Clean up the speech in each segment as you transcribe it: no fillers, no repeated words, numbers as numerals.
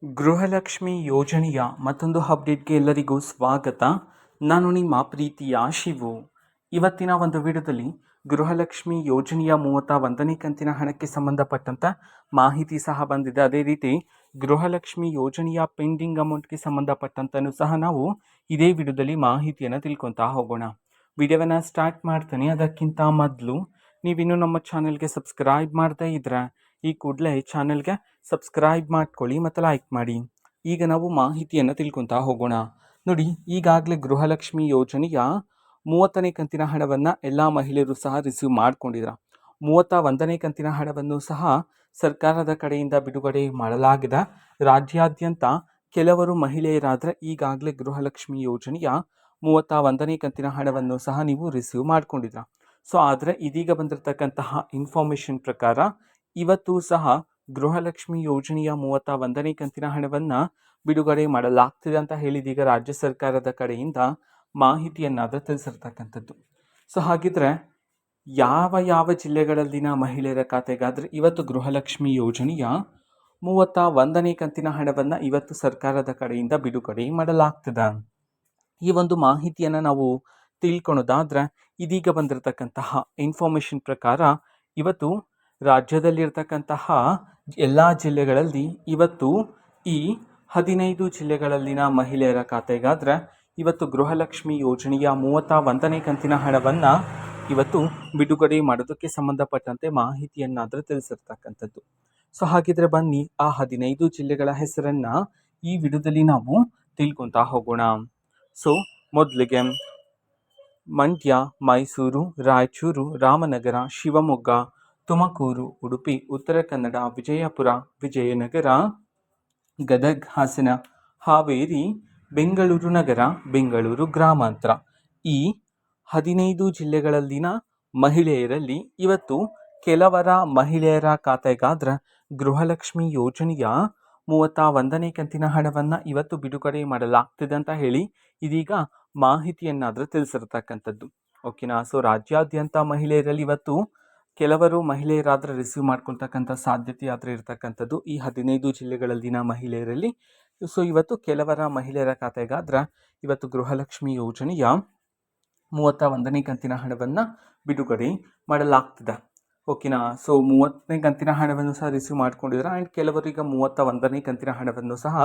ಗೃಹಲಕ್ಷ್ಮಿ ಯೋಜನೆಯ ಮತ್ತೊಂದು ಅಪ್ಡೇಟ್ಗೆ ಎಲ್ಲರಿಗೂ ಸ್ವಾಗತ. ನಾನು ನಿಮ್ಮ ಪ್ರೀತಿಯ ಶಿವು. ಇವತ್ತಿನ ಒಂದು ವಿಡಿಯೋದಲ್ಲಿ ಗೃಹಲಕ್ಷ್ಮಿ ಯೋಜನೆಯ 31ನೇ ಕಂತಿನ ಹಣಕ್ಕೆ ಸಂಬಂಧಪಟ್ಟಂತ ಮಾಹಿತಿ ಸಹ ಬಂದಿದೆ. ಅದೇ ರೀತಿ ಗೃಹಲಕ್ಷ್ಮಿ ಯೋಜನೆಯ ಪೆಂಡಿಂಗ್ ಅಮೌಂಟ್ಗೆ ಸಂಬಂಧಪಟ್ಟಂತನೂ ಸಹ ನಾವು ಇದೇ ವಿಡಿಯೋದಲ್ಲಿ ಮಾಹಿತಿಯನ್ನು ತಿಳ್ಕೊತಾ ಹೋಗೋಣ. ವಿಡಿಯೋವನ್ನು ಸ್ಟಾರ್ಟ್ ಮಾಡ್ತಾನೆ. ಅದಕ್ಕಿಂತ ಮೊದಲು ನೀವಿನ್ನೂ ನಮ್ಮ ಚಾನೆಲ್ಗೆ ಸಬ್ಸ್ಕ್ರೈಬ್ ಮಾಡದೇ ಇದ್ರೆ ಈ ಕೂಡಲೇ ಚಾನೆಲ್ಗೆ ಸಬ್ಸ್ಕ್ರೈಬ್ ಮಾಡ್ಕೊಳ್ಳಿ ಮತ್ತು ಲೈಕ್ ಮಾಡಿ. ಈಗ ನಾವು ಮಾಹಿತಿಯನ್ನು ತಿಳ್ಕೊತಾ ಹೋಗೋಣ. ನೋಡಿ, ಈಗಾಗಲೇ ಗೃಹಲಕ್ಷ್ಮಿ ಯೋಜನೆಯ 30ನೇ ಕಂತಿನ ಹಣವನ್ನು ಎಲ್ಲ ಮಹಿಳೆಯರು ಸಹ ರಿಸೀವ್ ಮಾಡ್ಕೊಂಡಿದ್ರ. 31ನೇ ಕಂತಿನ ಹಣವನ್ನು ಸಹ ಸರ್ಕಾರದ ಕಡೆಯಿಂದ ಬಿಡುಗಡೆ ಮಾಡಲಾಗಿದೆ. ರಾಜ್ಯಾದ್ಯಂತ ಕೆಲವರು ಮಹಿಳೆಯರಾದರೆ ಈಗಾಗಲೇ ಗೃಹಲಕ್ಷ್ಮಿ ಯೋಜನೆಯ 31ನೇ ಕಂತಿನ ಹಣವನ್ನು ಸಹ ನೀವು ರಿಸೀವ್ ಮಾಡ್ಕೊಂಡಿದ್ರ. ಆದರೆ ಇದೀಗ ಬಂದಿರತಕ್ಕಂತಹ ಇನ್ಫಾರ್ಮೇಷನ್ ಪ್ರಕಾರ ಇವತ್ತು ಸಹ ಗೃಹಲಕ್ಷ್ಮಿ ಯೋಜನೆಯ 31ನೇ ಕಂತಿನ ಹಣವನ್ನು ಬಿಡುಗಡೆ ಮಾಡಲಾಗ್ತಿದೆ ಅಂತ ಹೇಳಿದೀಗ ರಾಜ್ಯ ಸರ್ಕಾರದ ಕಡೆಯಿಂದ ಮಾಹಿತಿಯನ್ನಾದರೂ ತಿಳಿಸಿರ್ತಕ್ಕಂಥದ್ದು. ಹಾಗಿದ್ರೆ ಯಾವ ಜಿಲ್ಲೆಗಳಲ್ಲಿನ ಮಹಿಳೆಯರ ಖಾತೆಗಾದರೆ ಇವತ್ತು ಗೃಹಲಕ್ಷ್ಮಿ ಯೋಜನೆಯ 31ನೇ ಕಂತಿನ ಹಣವನ್ನು ಇವತ್ತು ಸರ್ಕಾರದ ಕಡೆಯಿಂದ ಬಿಡುಗಡೆ ಮಾಡಲಾಗ್ತದೆ. ಈ ಒಂದು ಮಾಹಿತಿಯನ್ನು ನಾವು ತಿಳ್ಕೊಳೋದಾದ್ರೆ ಇದೀಗ ಬಂದಿರತಕ್ಕಂತಹ ಇನ್ಫಾರ್ಮೇಷನ್ ಪ್ರಕಾರ ಇವತ್ತು ರಾಜ್ಯದಲ್ಲಿರ್ತಕ್ಕಂತಹ ಎಲ್ಲ ಜಿಲ್ಲೆಗಳಲ್ಲಿ ಇವತ್ತು ಈ 15 ಜಿಲ್ಲೆಗಳಲ್ಲಿನ ಮಹಿಳೆಯರ ಖಾತೆಗಾದರೆ ಇವತ್ತು ಗೃಹಲಕ್ಷ್ಮಿ ಯೋಜನೆಯ 31ನೇ ಕಂತಿನ ಹಣವನ್ನು ಇವತ್ತು ಬಿಡುಗಡೆ ಮಾಡೋದಕ್ಕೆ ಸಂಬಂಧಪಟ್ಟಂತೆ ಮಾಹಿತಿಯನ್ನಾದರೂ ತಿಳಿಸಿರ್ತಕ್ಕಂಥದ್ದು. ಹಾಗಿದ್ರೆ ಬನ್ನಿ ಆ 15 ಜಿಲ್ಲೆಗಳ ಹೆಸರನ್ನು ಈ ವಿಡಿಯೋದಲ್ಲಿ ನಾವು ತಿಳ್ಕೊತಾ ಹೋಗೋಣ. ಮೊದಲಿಗೆ ಮಂಡ್ಯ, ಮೈಸೂರು, ರಾಯಚೂರು, ರಾಮನಗರ, ಶಿವಮೊಗ್ಗ, ತುಮಕೂರು, ಉಡುಪಿ, ಉತ್ತರ ಕನ್ನಡ, ವಿಜಯಪುರ, ವಿಜಯನಗರ, ಗದಗ್, ಹಾಸನ, ಹಾವೇರಿ, ಬೆಂಗಳೂರು ನಗರ, ಬೆಂಗಳೂರು ಗ್ರಾಮಾಂತರ ಈ 15 ಜಿಲ್ಲೆಗಳಲ್ಲಿನ ಮಹಿಳೆಯರಲ್ಲಿ ಇವತ್ತು ಕೆಲವರ ಮಹಿಳೆಯರ ಖಾತೆಗಾದ್ರೆ ಗೃಹಲಕ್ಷ್ಮಿ ಯೋಜನೆಯ 31ನೇ ಕಂತಿನ ಹಣವನ್ನು ಇವತ್ತು ಬಿಡುಗಡೆ ಮಾಡಲಾಗ್ತಿದೆ ಅಂತ ಹೇಳಿ ಇದೀಗ ಮಾಹಿತಿಯನ್ನಾದರೂ ತಿಳಿಸಿರ್ತಕ್ಕಂಥದ್ದು. ಓಕೆನಾ. ರಾಜ್ಯಾದ್ಯಂತ ಮಹಿಳೆಯರಲ್ಲಿ ಇವತ್ತು ಕೆಲವರು ಮಹಿಳೆಯರಾದರೆ ರಿಸೀವ್ ಮಾಡ್ಕೊಳ್ತಕ್ಕಂಥ ಸಾಧ್ಯತೆ ಆದರೆ ಇರತಕ್ಕಂಥದ್ದು ಈ 15 ಜಿಲ್ಲೆಗಳಲ್ಲಿನ ಮಹಿಳೆಯರಲ್ಲಿ. ಇವತ್ತು ಕೆಲವರ ಮಹಿಳೆಯರ ಖಾತೆಗಾದ್ರೆ ಇವತ್ತು ಗೃಹಲಕ್ಷ್ಮಿ ಯೋಜನೆಯ 31ನೇ ಕಂತಿನ ಹಣವನ್ನು ಬಿಡುಗಡೆ ಮಾಡಲಾಗ್ತದೆ. ಓಕೆನಾ. 30ನೇ ಕಂತಿನ ಹಣವನ್ನು ಸಹ ರಿಸೀವ್ ಮಾಡ್ಕೊಂಡಿದ್ದೀರಾ ಆ್ಯಂಡ್ ಕೆಲವರೀಗ 31ನೇ ಕಂತಿನ ಹಣವನ್ನು ಸಹ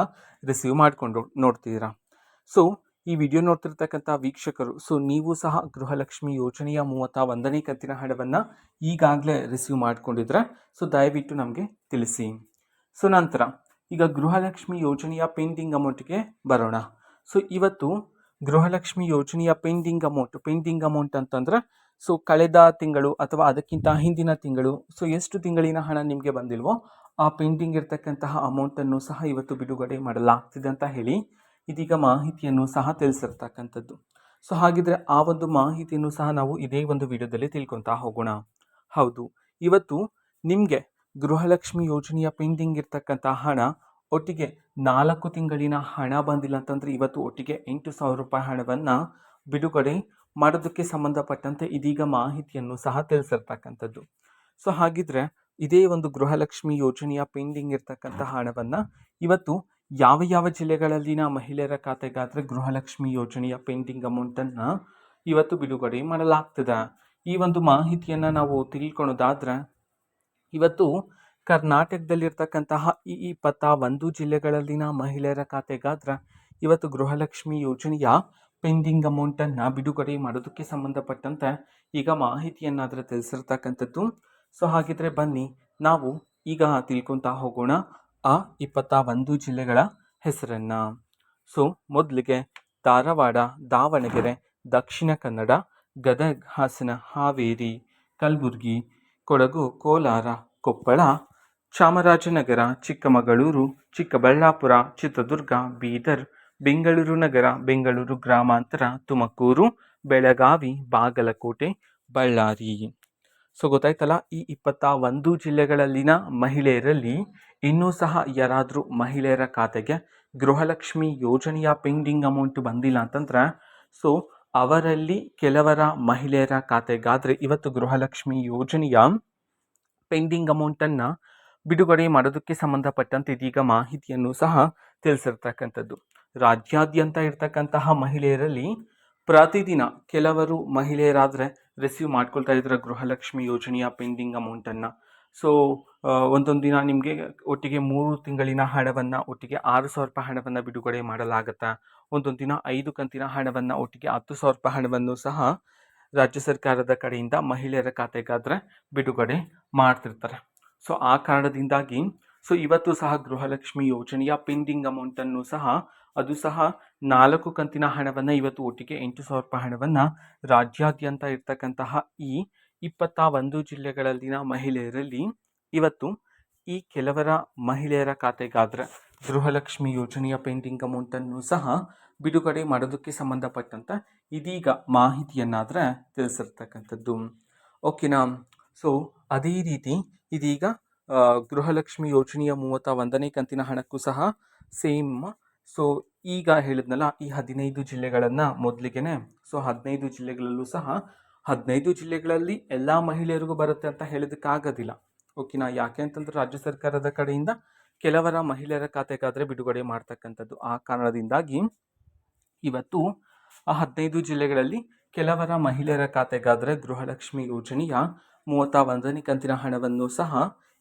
ರಿಸೀವ್ ಮಾಡಿಕೊಂಡು ನೋಡ್ತಿದ್ದೀರಾ. ಈ ವಿಡಿಯೋ ನೋಡ್ತಿರ್ತಕ್ಕಂಥ ವೀಕ್ಷಕರು ನೀವು ಸಹ ಗೃಹಲಕ್ಷ್ಮಿ ಯೋಜನೆಯ 31ನೇ ಕಂತಿನ ಹಣವನ್ನು ಈಗಾಗಲೇ ರಿಸೀವ್ ಮಾಡ್ಕೊಂಡಿದ್ರೆ ದಯವಿಟ್ಟು ನಮಗೆ ತಿಳಿಸಿ. ನಂತರ ಈಗ ಗೃಹಲಕ್ಷ್ಮಿ ಯೋಜನೆಯ ಪೆಂಡಿಂಗ್ ಅಮೌಂಟ್ಗೆ ಬರೋಣ. ಇವತ್ತು ಗೃಹಲಕ್ಷ್ಮಿ ಯೋಜನೆಯ ಪೆಂಡಿಂಗ್ ಅಮೌಂಟ್ ಅಂತಂದ್ರೆ ಕಳೆದ ತಿಂಗಳು ಅಥವಾ ಅದಕ್ಕಿಂತ ಹಿಂದಿನ ತಿಂಗಳು ಎಷ್ಟು ತಿಂಗಳಿನ ಹಣ ನಿಮಗೆ ಬಂದಿಲ್ವೋ ಆ ಪೆಂಡಿಂಗ್ ಇರ್ತಕ್ಕಂತಹ ಅಮೌಂಟನ್ನು ಸಹ ಇವತ್ತು ಬಿಡುಗಡೆ ಮಾಡಲಾಗ್ತಿದೆ ಅಂತ ಹೇಳಿ ಇದೀಗ ಮಾಹಿತಿಯನ್ನು ಸಹ ತಿಳಿಸಿರ್ತಕ್ಕಂಥದ್ದು. ಹಾಗಿದ್ರೆ ಆ ಒಂದು ಮಾಹಿತಿಯನ್ನು ಸಹ ನಾವು ಇದೇ ಒಂದು ವಿಡಿಯೋದಲ್ಲಿ ತಿಳ್ಕೊತಾ ಹೋಗೋಣ. ಹೌದು, ಇವತ್ತು ನಿಮಗೆ ಗೃಹಲಕ್ಷ್ಮಿ ಯೋಜನೆಯ ಪೆಂಡಿಂಗ್ ಇರ್ತಕ್ಕಂಥ ಹಣ ಒಟ್ಟಿಗೆ 4 ತಿಂಗಳಿನ ಹಣ ಬಂದಿಲ್ಲ ಅಂತಂದರೆ ಇವತ್ತು ಒಟ್ಟಿಗೆ 8,000 ರೂಪಾಯಿ ಹಣವನ್ನು ಬಿಡುಗಡೆ ಮಾಡೋದಕ್ಕೆ ಸಂಬಂಧಪಟ್ಟಂತೆ ಇದೀಗ ಮಾಹಿತಿಯನ್ನು ಸಹ ತಿಳಿಸಿರ್ತಕ್ಕಂಥದ್ದು. ಹಾಗಿದ್ರೆ ಇದೇ ಒಂದು ಗೃಹಲಕ್ಷ್ಮಿ ಯೋಜನೆಯ ಪೆಂಡಿಂಗ್ ಇರ್ತಕ್ಕಂಥ ಹಣವನ್ನು ಇವತ್ತು ಯಾವ ಜಿಲ್ಲೆಗಳಲ್ಲಿನ ಮಹಿಳೆಯರ ಖಾತೆಗಾದರೆ ಗೃಹಲಕ್ಷ್ಮಿ ಯೋಜನೆಯ ಪೆಂಡಿಂಗ್ ಅಮೌಂಟನ್ನು ಇವತ್ತು ಬಿಡುಗಡೆ ಮಾಡಲಾಗ್ತದೆ. ಈ ಒಂದು ಮಾಹಿತಿಯನ್ನು ನಾವು ತಿಳ್ಕೊಳೋದಾದ್ರೆ ಇವತ್ತು ಕರ್ನಾಟಕದಲ್ಲಿರ್ತಕ್ಕಂತಹ ಈ 21 ಜಿಲ್ಲೆಗಳಲ್ಲಿನ ಮಹಿಳೆಯರ ಖಾತೆಗಾದ್ರೆ ಇವತ್ತು ಗೃಹಲಕ್ಷ್ಮಿ ಯೋಜನೆಯ ಪೆಂಡಿಂಗ್ ಅಮೌಂಟನ್ನು ಬಿಡುಗಡೆ ಮಾಡೋದಕ್ಕೆ ಸಂಬಂಧಪಟ್ಟಂತೆ ಈಗ ಮಾಹಿತಿಯನ್ನಾದರೂ ತಿಳಿಸಿರ್ತಕ್ಕಂಥದ್ದು. ಹಾಗಿದ್ರೆ ಬನ್ನಿ ನಾವು ಈಗ ತಿಳ್ಕೊತಾ ಹೋಗೋಣ ಆ 21 ಜಿಲ್ಲೆಗಳ ಹೆಸರನ್ನು. ಮೊದಲಿಗೆ ಧಾರವಾಡ, ದಾವಣಗೆರೆ, ದಕ್ಷಿಣ ಕನ್ನಡ, ಗದಗ್, ಹಾಸನ, ಹಾವೇರಿ, ಕಲಬುರಗಿ, ಕೊಡಗು, ಕೋಲಾರ, ಕೊಪ್ಪಳ, ಚಾಮರಾಜನಗರ, ಚಿಕ್ಕಮಗಳೂರು, ಚಿಕ್ಕಬಳ್ಳಾಪುರ, ಚಿತ್ರದುರ್ಗ, ಬೀದರ್, ಬೆಂಗಳೂರು ನಗರ, ಬೆಂಗಳೂರು ಗ್ರಾಮಾಂತರ, ತುಮಕೂರು, ಬೆಳಗಾವಿ, ಬಾಗಲಕೋಟೆ, ಬಳ್ಳಾರಿ. ಗೊತ್ತಾಯ್ತಲ್ಲ, ಈ 21 ಜಿಲ್ಲೆಗಳಲ್ಲಿನ ಮಹಿಳೆಯರಲ್ಲಿ ಇನ್ನೂ ಸಹ ಯಾರಾದರೂ ಮಹಿಳೆಯರ ಖಾತೆಗೆ ಗೃಹಲಕ್ಷ್ಮಿ ಯೋಜನೆಯ ಪೆಂಡಿಂಗ್ ಅಮೌಂಟ್ ಬಂದಿಲ್ಲ ಅಂತಂದ್ರೆ ಅವರಲ್ಲಿ ಕೆಲವರ ಮಹಿಳೆಯರ ಖಾತೆಗಾದರೆ ಇವತ್ತು ಗೃಹಲಕ್ಷ್ಮಿ ಯೋಜನೆಯ ಪೆಂಡಿಂಗ್ ಅಮೌಂಟನ್ನು ಬಿಡುಗಡೆ ಮಾಡೋದಕ್ಕೆ ಸಂಬಂಧಪಟ್ಟಂತೆ ಇದೀಗ ಮಾಹಿತಿಯನ್ನು ಸಹ ತಿಳಿಸಿರ್ತಕ್ಕಂಥದ್ದು. ರಾಜ್ಯಾದ್ಯಂತ ಇರ್ತಕ್ಕಂತಹ ಮಹಿಳೆಯರಲ್ಲಿ ಪ್ರತಿದಿನ ಕೆಲವರು ಮಹಿಳೆಯರಾದರೆ ರಿಸೀವ್ ಮಾಡ್ಕೊಳ್ತಾ ಇದ್ದಾರೆ ಗೃಹಲಕ್ಷ್ಮಿ ಯೋಜನೆಯ ಪೆಂಡಿಂಗ್ ಅಮೌಂಟನ್ನು. ಸೊ ಒಂದೊಂದು ದಿನ ನಿಮಗೆ ಒಟ್ಟಿಗೆ 3 ತಿಂಗಳಿನ ಹಣವನ್ನು ಒಟ್ಟಿಗೆ 6,000 ರೂಪಾಯಿ ಹಣವನ್ನು ಬಿಡುಗಡೆ ಮಾಡಲಾಗುತ್ತೆ. ಒಂದೊಂದು ದಿನ 5 ಕಂತಿನ ಹಣವನ್ನು ಒಟ್ಟಿಗೆ 10,000 ರೂಪಾಯಿ ಹಣವನ್ನು ಸಹ ರಾಜ್ಯ ಸರ್ಕಾರದ ಕಡೆಯಿಂದ ಮಹಿಳೆಯರ ಖಾತೆಗಾದರೆ ಬಿಡುಗಡೆ ಮಾಡ್ತಿರ್ತಾರೆ. ಸೊ ಆ ಕಾರಣದಿಂದಾಗಿ ಇವತ್ತು ಸಹ ಗೃಹಲಕ್ಷ್ಮಿ ಯೋಜನೆಯ ಪೆಂಡಿಂಗ್ ಅಮೌಂಟನ್ನು ಸಹ ಅದು ಸಹ 4 ಕಂತಿನ ಹಣವನ್ನು ಇವತ್ತು ಒಟ್ಟಿಗೆ 8,000 ರೂಪಾಯಿ ಹಣವನ್ನು ರಾಜ್ಯಾದ್ಯಂತ ಇರ್ತಕ್ಕಂತಹ ಈ 21 ಜಿಲ್ಲೆಗಳಲ್ಲಿನ ಮಹಿಳೆಯರಲ್ಲಿ ಇವತ್ತು ಈ ಕೆಲವರ ಮಹಿಳೆಯರ ಖಾತೆಗಾದರೆ ಗೃಹಲಕ್ಷ್ಮಿ ಯೋಜನೆಯ ಪೆಂಡಿಂಗ್ ಅಮೌಂಟನ್ನು ಸಹ ಬಿಡುಗಡೆ ಮಾಡೋದಕ್ಕೆ ಸಂಬಂಧಪಟ್ಟಂತೆ ಇದೀಗ ಮಾಹಿತಿಯನ್ನಾದರೆ ತಿಳಿಸಿರ್ತಕ್ಕಂಥದ್ದು. ಓಕೆನಾ. ಸೊ ಅದೇ ರೀತಿ ಇದೀಗ ಗೃಹಲಕ್ಷ್ಮಿ ಯೋಜನೆಯ 31ನೇ ಕಂತಿನ ಹಣಕ್ಕೂ ಸಹ ಸೇಮ್. ಸೊ ಈಗ ಹೇಳಿದ್ನಲ್ಲ ಈ 15 ಜಿಲ್ಲೆಗಳನ್ನು ಮೊದಲಿಗೆನೆ. ಸೊ 15 ಜಿಲ್ಲೆಗಳಲ್ಲೂ ಸಹ 15 ಜಿಲ್ಲೆಗಳಲ್ಲಿ ಎಲ್ಲ ಮಹಿಳೆಯರಿಗೂ ಬರುತ್ತೆ ಅಂತ ಹೇಳೋದಕ್ಕಾಗೋದಿಲ್ಲ. ಓಕೆನಾ. ಯಾಕೆ ಅಂತಂದರೆ ರಾಜ್ಯ ಸರ್ಕಾರದ ಕಡೆಯಿಂದ ಕೆಲವರ ಮಹಿಳೆಯರ ಖಾತೆಗಾದರೆ ಬಿಡುಗಡೆ ಮಾಡ್ತಕ್ಕಂಥದ್ದು. ಆ ಕಾರಣದಿಂದಾಗಿ ಇವತ್ತು ಆ 15 ಜಿಲ್ಲೆಗಳಲ್ಲಿ ಕೆಲವರ ಮಹಿಳೆಯರ ಖಾತೆಗಾದರೆ ಗೃಹಲಕ್ಷ್ಮಿ ಯೋಜನೆಯ 31ನೇ ಕಂತಿನ ಹಣವನ್ನು ಸಹ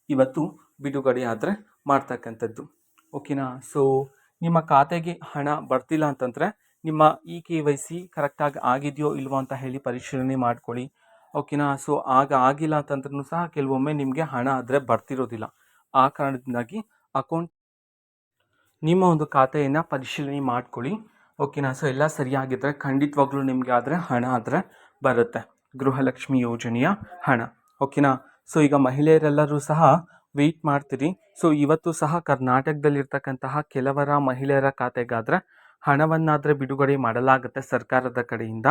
ಇವತ್ತು ಬಿಡುಗಡೆ ಆದರೆ ಮಾಡ್ತಕ್ಕಂಥದ್ದು. ಓಕೆನಾ. ಸೊ ನಿಮ್ಮ ಖಾತೆಗೆ ಹಣ ಬರ್ತಿಲ್ಲ ಅಂತಂದರೆ ನಿಮ್ಮ KYC ಕರೆಕ್ಟಾಗಿ ಆಗಿದೆಯೋ ಇಲ್ವೋ ಅಂತ ಹೇಳಿ ಪರಿಶೀಲನೆ ಮಾಡ್ಕೊಳ್ಳಿ. ಓಕೆನಾ. ಸೊ ಆಗಿಲ್ಲ ಅಂತಂದ್ರೂ ಸಹ ಕೆಲವೊಮ್ಮೆ ನಿಮಗೆ ಹಣ ಆದರೆ ಬರ್ತಿರೋದಿಲ್ಲ. ಆ ಕಾರಣದಿಂದಾಗಿ ನಿಮ್ಮ ಒಂದು ಖಾತೆಯನ್ನು ಪರಿಶೀಲನೆ ಮಾಡ್ಕೊಳ್ಳಿ. ಓಕೆನಾ. ಸೊ ಎಲ್ಲ ಸರಿಯಾಗಿದ್ದರೆ ಖಂಡಿತವಾಗ್ಲೂ ನಿಮಗೆ ಆದರೆ ಹಣ ಆದರೆ ಬರುತ್ತೆ ಗೃಹಲಕ್ಷ್ಮಿ ಯೋಜನೆಯ ಹಣ. ಓಕೆನಾ. ಸೊ ಈಗ ಮಹಿಳೆಯರೆಲ್ಲರೂ ಸಹ ವೆಯ್ಟ್ ಮಾಡ್ತೀರಿ. ಸೊ ಇವತ್ತು ಸಹ ಕರ್ನಾಟಕದಲ್ಲಿರ್ತಕ್ಕಂತಹ ಕೆಲವರ ಮಹಿಳೆಯರ ಖಾತೆಗಾದರೆ ಹಣವನ್ನಾದರೆ ಬಿಡುಗಡೆ ಮಾಡಲಾಗುತ್ತೆ ಸರ್ಕಾರದ ಕಡೆಯಿಂದ.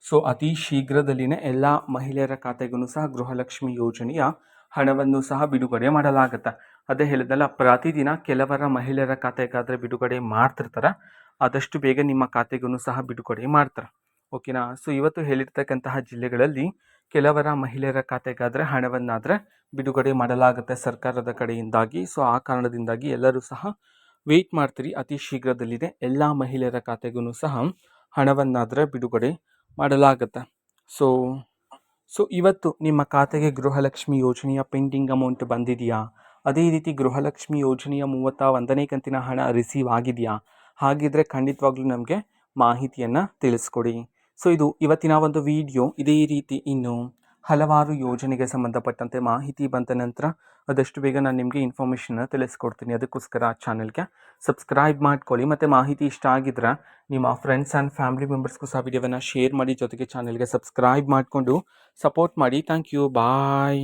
ಸೊ ಅತಿ ಶೀಘ್ರದಲ್ಲಿನೇ ಎಲ್ಲ ಮಹಿಳೆಯರ ಖಾತೆಗೂ ಸಹ ಗೃಹಲಕ್ಷ್ಮಿ ಯೋಜನೆಯ ಹಣವನ್ನು ಸಹ ಬಿಡುಗಡೆ ಮಾಡಲಾಗುತ್ತೆ. ಅದೇ ಹೇಳಿದಲ್ಲ, ಪ್ರತಿದಿನ ಕೆಲವರ ಮಹಿಳೆಯರ ಖಾತೆಗಾದರೆ ಬಿಡುಗಡೆ ಮಾಡ್ತಿರ್ತಾರೆ. ಆದಷ್ಟು ಬೇಗ ನಿಮ್ಮ ಖಾತೆಗೂ ಸಹ ಬಿಡುಗಡೆ ಮಾಡ್ತಾರೆ. ಓಕೆನಾ. ಸೊ ಇವತ್ತು ಹೇಳಿರ್ತಕ್ಕಂತಹ ಜಿಲ್ಲೆಗಳಲ್ಲಿ ಕೆಲವರ ಮಹಿಳೆಯರ ಖಾತೆಗಾದರೆ ಹಣವನ್ನಾದರೆ ಬಿಡುಗಡೆ ಮಾಡಲಾಗುತ್ತೆ ಸರ್ಕಾರದ ಕಡೆಯಿಂದಾಗಿ. ಸೊ ಆ ಕಾರಣದಿಂದಾಗಿ ಎಲ್ಲರೂ ಸಹ ವೆಯ್ಟ್ ಮಾಡ್ತೀರಿ. ಅತಿ ಶೀಘ್ರದಲ್ಲಿದೆ ಎಲ್ಲ ಮಹಿಳೆಯರ ಖಾತೆಗೂ ಸಹ ಹಣವನ್ನಾದರೆ ಬಿಡುಗಡೆ ಮಾಡಲಾಗುತ್ತೆ. ಸೊ ಇವತ್ತು ನಿಮ್ಮ ಖಾತೆಗೆ ಗೃಹಲಕ್ಷ್ಮಿ ಯೋಜನೆಯ ಪೆಂಡಿಂಗ್ ಅಮೌಂಟ್ ಬಂದಿದೆಯಾ? ಅದೇ ರೀತಿ ಗೃಹಲಕ್ಷ್ಮಿ ಯೋಜನೆಯ 31ನೇ ಕಂತಿನ ಹಣ ರಿಸೀವ್ ಆಗಿದೆಯಾ? ಹಾಗಿದ್ರೆ ಖಂಡಿತವಾಗ್ಲೂ ನಮಗೆ ಮಾಹಿತಿಯನ್ನು ತಿಳಿಸ್ಕೊಡಿ. ಸೊ ಇದು ಇವತ್ತಿನ ಒಂದು ವಿಡಿಯೋ. ಇದೇ ರೀತಿ ಇನ್ನು ಹಲವಾರು ಯೋಜನೆಗೆ ಸಂಬಂಧಪಟ್ಟಂತೆ ಮಾಹಿತಿ ಬಂದ ನಂತರ ಆದಷ್ಟು ಬೇಗ ನಾನು ನಿಮಗೆ ಇನ್ಫಾರ್ಮೇಷನ್ನ ತಿಳಿಸ್ಕೊಡ್ತೀನಿ. ಅದಕ್ಕೋಸ್ಕರ ಚಾನಲ್ಗೆ ಸಬ್ಸ್ಕ್ರೈಬ್ ಮಾಡ್ಕೊಳ್ಳಿ. ಮತ್ತು ಮಾಹಿತಿ ಇಷ್ಟ ಆಗಿದ್ರೆ ನಿಮ್ಮ ಫ್ರೆಂಡ್ಸ್ ಆ್ಯಂಡ್ ಫ್ಯಾಮಿಲಿ ಮೆಂಬರ್ಸ್ಗೂ ಸಹ ವಿಡಿಯೋವನ್ನು ಶೇರ್ ಮಾಡಿ, ಜೊತೆಗೆ ಚಾನಲ್ಗೆ ಸಬ್ಸ್ಕ್ರೈಬ್ ಮಾಡಿಕೊಂಡು ಸಪೋರ್ಟ್ ಮಾಡಿ. Thank you. ಬಾಯ್.